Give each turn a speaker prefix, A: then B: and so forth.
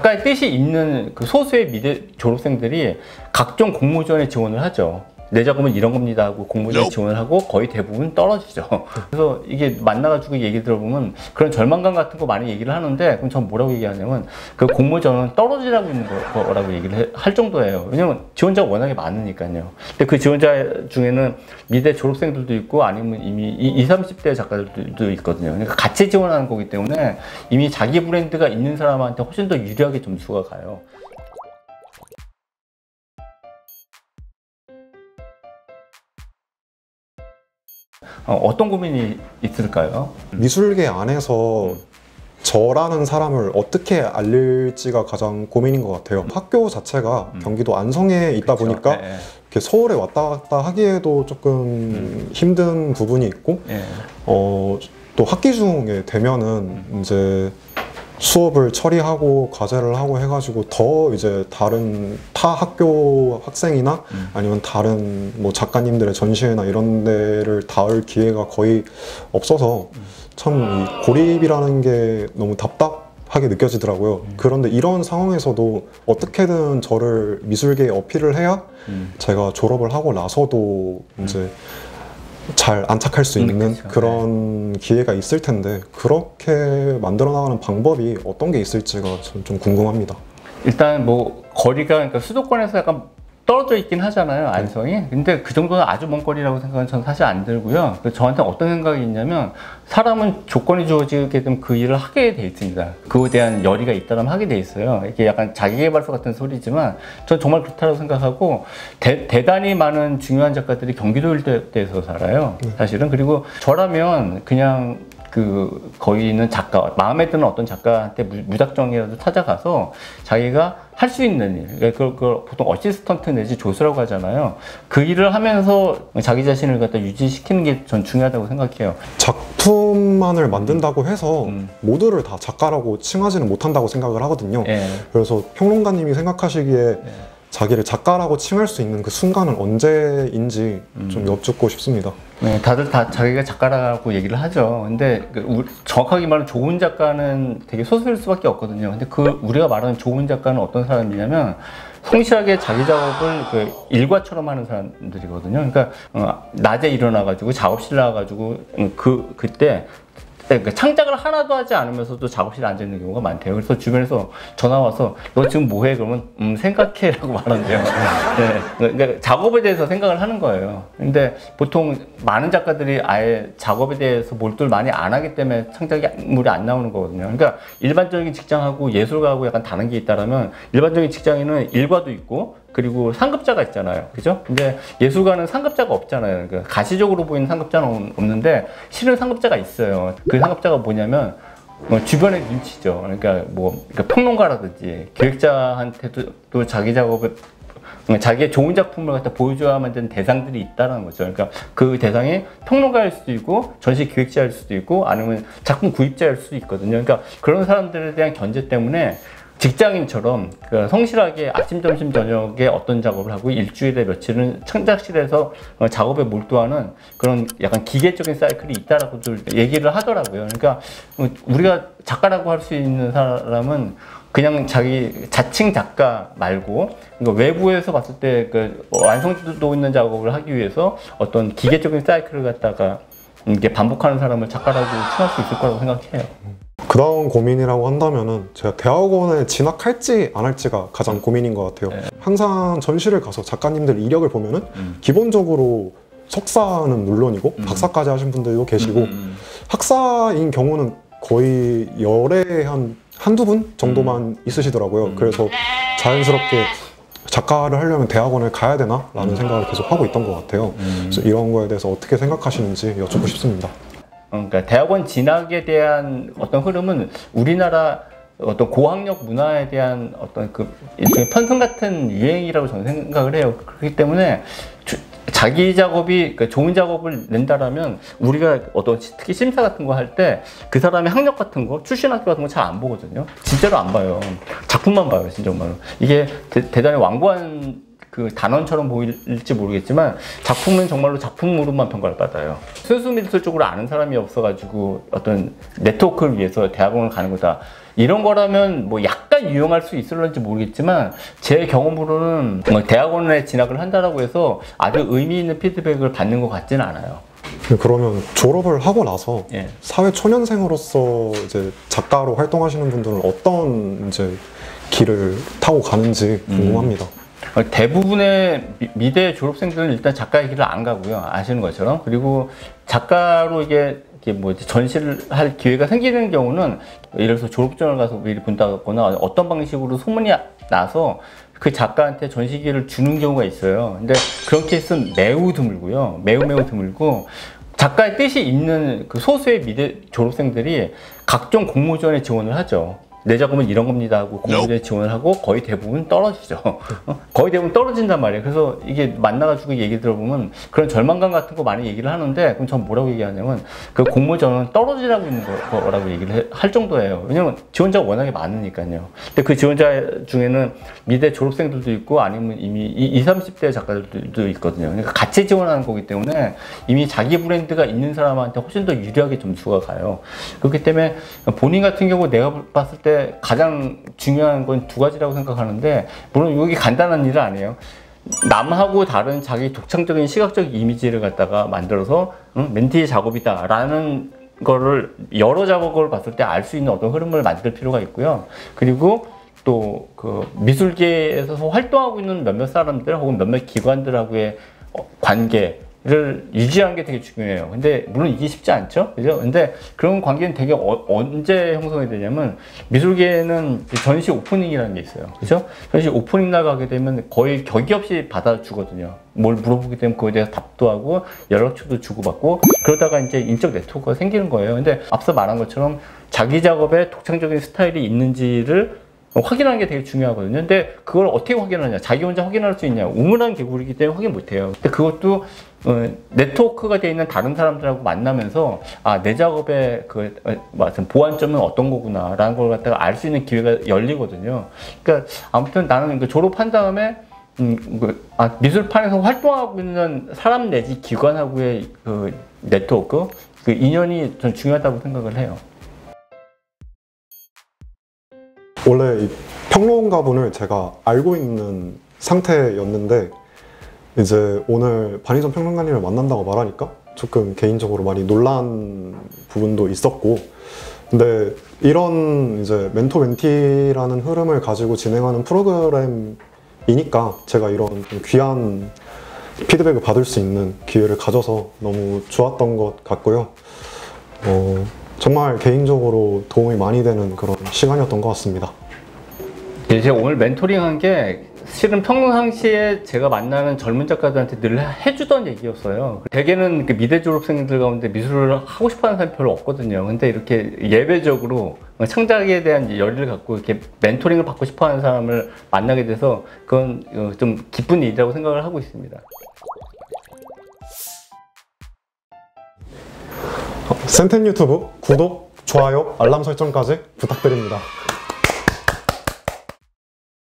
A: 작가의 뜻이 있는 그 소수의 미대 졸업생들이 각종 공모전에 지원을 하죠. 내 작업은 이런 겁니다 하고 공모전에 지원을 하고 거의 대부분 떨어지죠. 그래서 이게 만나가지고 얘기 들어보면 그런 절망감 같은 거 많이 얘기를 하는데, 그럼 전 뭐라고 얘기하냐면 그 공모전은 떨어지라고 있는 거라고 얘기를 할 정도예요. 왜냐면 지원자가 워낙에 많으니까요. 근데 그 지원자 중에는 미대 졸업생들도 있고 아니면 이미 20, 30대 작가들도 있거든요. 그러니까 같이 지원하는 거기 때문에 이미 자기 브랜드가 있는 사람한테 훨씬 더 유리하게 점수가 가요. 어떤 고민이 있을까요?
B: 미술계 안에서 저라는 사람을 어떻게 알릴지가 가장 고민인 것 같아요. 학교 자체가 경기도 안성에 있다
A: 그쵸.
B: 보니까 이렇게 서울에 왔다 갔다 하기에도 조금 힘든 부분이 있고, 또 학기 중에 되면은 이제 수업을 처리하고 과제를 하고 해가지고 더 이제 다른 타 학교 학생이나 아니면 다른 뭐 작가님들의 전시회나 이런 데를 닿을 기회가 거의 없어서 참 이 고립이라는 게 너무 답답하게 느껴지더라고요. 그런데 이런 상황에서도 어떻게든 저를 미술계에 어필을 해야 제가 졸업을 하고 나서도 이제 잘 안착할 수 있는
A: 그쵸.
B: 그런 기회가 있을 텐데, 그렇게 만들어 나가는 방법이 어떤 게 있을지가 좀 궁금합니다.
A: 일단 뭐 거리가, 그러니까 수도권에서 약간 떨어져 있긴 하잖아요, 안성이. 근데 그 정도는 아주 먼 거리라고 생각은 저는 사실 안 들고요. 저한테 어떤 생각이 있냐면, 사람은 조건이 주어지게 되면 그 일을 하게 돼 있습니다. 그거에 대한 열의가 있다면 하게 돼 있어요. 이게 약간 자기계발서 같은 소리지만 전 정말 그렇다고 생각하고, 대단히 많은 중요한 작가들이 경기도 일대에서 살아요, 사실은. 그리고 저라면 그냥 그 거기 있는 작가, 마음에 드는 어떤 작가한테 무작정이라도 찾아가서 자기가 할 수 있는 일, 그걸 보통 어시스턴트 내지 조수라고 하잖아요. 그 일을 하면서 자기 자신을 갖다 유지시키는 게 전 중요하다고 생각해요.
B: 작품만을 만든다고 해서 모두를 다 작가라고 칭하지는 못한다고 생각을 하거든요. 그래서 평론가님이 생각하시기에 자기를 작가라고 칭할 수 있는 그 순간은 언제인지 좀 여쭙고 싶습니다.
A: 네, 다들 다 자기가 작가라고 얘기를 하죠. 근데 정확하게 말하면 좋은 작가는 되게 소수일 수밖에 없거든요. 근데 우리가 말하는 좋은 작가는 어떤 사람이냐면, 성실하게 자기 작업을 그 일과처럼 하는 사람들이거든요. 그러니까 낮에 일어나가지고 작업실 나와가지고 그때 창작을 하나도 하지 않으면서도 작업실에 앉아 있는 경우가 많대요. 그래서 주변에서 전화 와서 너 지금 뭐해? 그러면 생각해라고 말한대요. 네. 그러니까 작업에 대해서 생각을 하는 거예요. 근데 보통 많은 작가들이 아예 작업에 대해서 몰두를 많이 안 하기 때문에 창작물이 안 나오는 거거든요. 그러니까 일반적인 직장하고 예술가하고 약간 다른 게 있다면, 일반적인 직장인은 일과도 있고 그리고 상급자가 있잖아요, 그죠? 근데 예술가는 상급자가 없잖아요. 그러니까 가시적으로 보이는 상급자는 없는데 실은 상급자가 있어요. 그 상급자가 뭐냐면 주변의 눈치죠. 그러니까 평론가라든지 기획자한테도 또 자기 작업을, 자기의 좋은 작품을 갖다 보여줘야만 되는 대상들이 있다는 거죠. 그러니까 그 대상이 평론가일 수도 있고 전시 기획자일 수도 있고 아니면 작품 구입자일 수도 있거든요. 그러니까 그런 사람들에 대한 견제 때문에 직장인처럼 성실하게 아침, 점심, 저녁에 어떤 작업을 하고 일주일에 며칠은 창작실에서 작업에 몰두하는 그런 약간 기계적인 사이클이 있다라고들 얘기를 하더라고요. 그러니까 우리가 작가라고 할 수 있는 사람은 그냥 자칭 작가 말고, 그러니까 외부에서 봤을 때 완성도 있는 작업을 하기 위해서 어떤 기계적인 사이클을 갖다가 이렇게 반복하는 사람을 작가라고 칭할 수 있을 거라고 생각해요.
B: 그 다음 고민이라고 한다면은, 제가 대학원에 진학할지 안 할지가 가장 고민인 것 같아요. 항상 전시를 가서 작가님들 이력을 보면은 기본적으로 석사는 물론이고 박사까지 하신 분들도 계시고, 학사인 경우는 거의 열에 한두 분 정도만 있으시더라고요. 그래서 자연스럽게 작가를 하려면 대학원을 가야 되나? 라는 생각을 계속 하고 있던 것 같아요. 그래서 이런 거에 대해서 어떻게 생각하시는지 여쭙고 싶습니다.
A: 그러니까 대학원 진학에 대한 어떤 흐름은 우리나라 어떤 고학력 문화에 대한 어떤 일종의 편승 같은 유행이라고 저는 생각을 해요. 그렇기 때문에 자기 작업이, 그러니까 좋은 작업을 낸다라면 우리가 특히 심사 같은 거 할 때 그 사람의 학력 같은 거, 출신 학교 같은 거 잘 안 보거든요. 진짜로 안 봐요. 작품만 봐요, 진정말로. 이게 대단히 완고한 그 단원처럼 보일지 모르겠지만 작품은 정말로 작품으로만 평가를 받아요. 순수 미술 쪽으로 아는 사람이 없어가지고 어떤 네트워크를 위해서 대학원을 가는 거다. 이런 거라면 뭐 약간 유용할 수 있을런지 모르겠지만 제 경험으로는 뭐 대학원에 진학을 한다라고 해서 아주 의미 있는 피드백을 받는 것 같지는 않아요.
B: 그러면 졸업을 하고 나서
A: 예.
B: 사회 초년생으로서 이제 작가로 활동하시는 분들은 어떤 이제 길을 타고 가는지 궁금합니다.
A: 대부분의 미대 졸업생들은 일단 작가의 길을 안 가고요. 아시는 것처럼. 그리고 작가로 이게 뭐 전시를 할 기회가 생기는 경우는 예를 들어서 졸업전을 가서 미리 본다거나 어떤 방식으로 소문이 나서 그 작가한테 전시 기회를 주는 경우가 있어요. 근데 그런 케이스는 매우 드물고요. 매우 드물고 작가의 뜻이 있는 그 소수의 미대 졸업생들이 각종 공모전에 지원을 하죠. 내 작업은 이런 겁니다 하고 공모전에 지원을 하고 거의 대부분 떨어지죠. 거의 대부분 떨어진단 말이에요. 그래서 이게 만나가지고 얘기 들어보면 그런 절망감 같은 거 많이 얘기를 하는데 그럼 전 뭐라고 얘기하냐면 그 공모전은 떨어지라고 있는 거라고 얘기를 할 정도예요. 왜냐면 지원자가 워낙에 많으니까요. 근데 그 지원자 중에는 미대 졸업생들도 있고 아니면 이미 20, 30대 작가들도 있거든요. 그러니까 같이 지원하는 거기 때문에 이미 자기 브랜드가 있는 사람한테 훨씬 더 유리하게 점수가 가요. 그렇기 때문에 본인 같은 경우 내가 봤을 때 가장 중요한 건 두 가지라고 생각하는데 물론 이게 간단한 일은 아니에요. 남하고 다른 자기 독창적인 시각적 이미지를 갖다가 만들어서 멘티의 작업이다 라는 거를 여러 작업을 봤을 때 알 수 있는 어떤 흐름을 만들 필요가 있고요. 그리고 또 그 미술계에서 활동하고 있는 몇몇 사람들 혹은 몇몇 기관들하고의 관계를 유지하는 게 되게 중요해요. 근데 물론 이게 쉽지 않죠, 그죠? 근데 그런 관계는 되게 언제 형성이 되냐면 미술계에는 전시 오프닝이라는 게 있어요, 그죠? 전시 오프닝 날 가게 되면 거의 격이 없이 받아주거든요. 뭘 물어보게 되면 그거에 대해서 답도 하고 연락처도 주고받고 그러다가 이제 인적 네트워크가 생기는 거예요. 근데 앞서 말한 것처럼 자기 작업에 독창적인 스타일이 있는지를 확인하는 게 되게 중요하거든요. 근데 그걸 어떻게 확인하냐? 자기 혼자 확인할 수 있냐? 우물한 개구리이기 때문에 확인 못해요. 근데 그것도 네트워크가 되어 있는 다른 사람들하고 만나면서 아, 내 작업의 그 보완점은 어떤 거구나 라는 걸 갖다가 알 수 있는 기회가 열리거든요. 그러니까 아무튼 나는 졸업한 다음에 미술판에서 활동하고 있는 사람 내지 기관하고의 그 네트워크, 그 인연이 전 중요하다고 생각을 해요.
B: 원래 이 평론가분을 제가 알고 있는 상태였는데 이제 오늘 반희선 평론가님을 만난다고 말하니까 조금 개인적으로 많이 놀란 부분도 있었고, 근데 이런 이제 멘토 멘티라는 흐름을 가지고 진행하는 프로그램이니까 제가 이런 좀 귀한 피드백을 받을 수 있는 기회를 가져서 너무 좋았던 것 같고요. 정말 개인적으로 도움이 많이 되는 그런 시간이었던 것 같습니다.
A: 제가 오늘 멘토링한 게 실은 평상시에 제가 만나는 젊은 작가들한테 늘 해주던 얘기였어요. 대개는 그 미대 졸업생들 가운데 미술을 하고 싶어하는 사람이 별로 없거든요. 근데 이렇게 예외적으로 창작에 대한 열의를 갖고 이렇게 멘토링을 받고 싶어하는 사람을 만나게 돼서 그건 좀 기쁜 일이라고 생각을 하고 있습니다.
B: 센텐 유튜브 구독, 좋아요, 알람 설정까지 부탁드립니다.